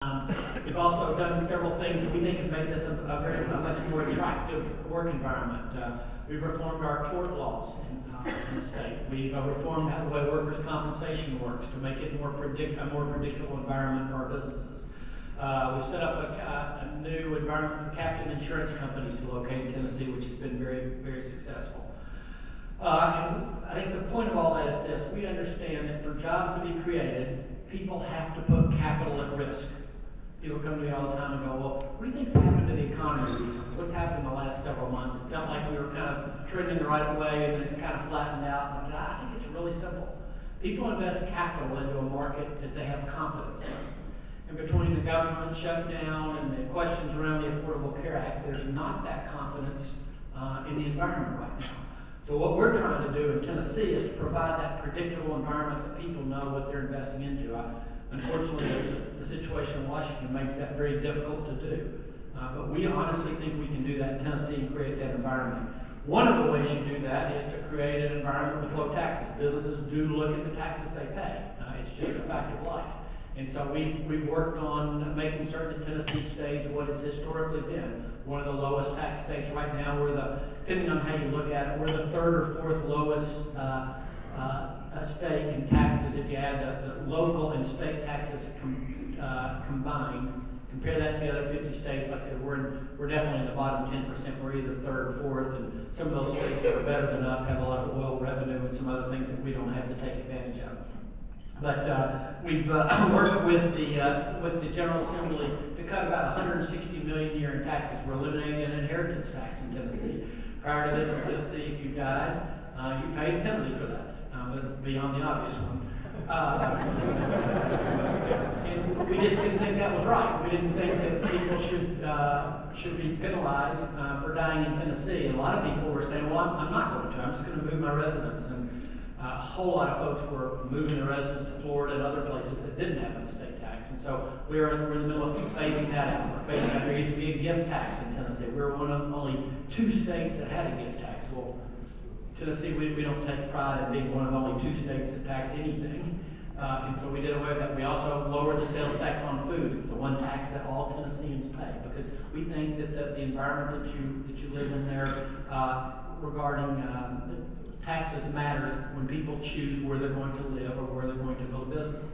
We've also done several things that we think have made this a much more attractive work environment. We've reformed our tort laws in the state. We've reformed the way workers' compensation works to make it a more predictable environment for our businesses. We've set up a new environment for captive insurance companies to locate in Tennessee, which has been very, very successful. And I think the point of all that is this: we understand that for jobs to be created, people have to put capital at risk. People come to me all the time and go, well, what do you think's happened to the economy recently? What's happened in the last several months? It felt like we were kind of trending the right way, and then it's kind of flattened out. And I said, I think it's really simple. People invest capital into a market that they have confidence in. And between the government shutdown and the questions around the Affordable Care Act, there's not that confidence in the environment right now. So what we're trying to do in Tennessee is to provide that predictable environment that people know what they're investing into. Unfortunately, the situation in Washington makes that very difficult to do. But we honestly think we can do that in Tennessee and create that environment. One of the ways you do that is to create an environment with low taxes. Businesses do look at the taxes they pay. It's just a fact of life. And so we've worked on making certain that Tennessee stays what it's historically been, one of the lowest tax states right now. Depending on how you look at it, we're the third or fourth lowest state in taxes if you add the local and state taxes combined. Compare that to the other 50 states. Like I said, we're definitely in the bottom 10%. We're either third or fourth, and some of those states that are better than us have a lot of oil revenue and some other things that we don't have to take advantage of. But we've worked with the General Assembly to cut about $160 million a year in taxes. We're eliminating an inheritance tax in Tennessee. Prior to this in Tennessee, if you died, you paid a penalty for that, beyond the obvious one. And we just didn't think that was right. We didn't think that people should be penalized for dying in Tennessee. And a lot of people were saying, well, I'm not going to. I'm just going to move my residence. And a whole lot of folks were moving their residence to Florida and other places that didn't have an estate tax. And so we're in the middle of phasing that out. We're phasing out. There used to be a gift tax in Tennessee. We were one of only 2 states that had a gift tax. Well, Tennessee, we don't take pride in being one of only 2 states that tax anything. And so we did away with that. We also lowered the sales tax on food. It's the one tax that all Tennesseans pay, because we think that the environment that you live in there regarding taxes matters when people choose where they're going to live or where they're going to build a business.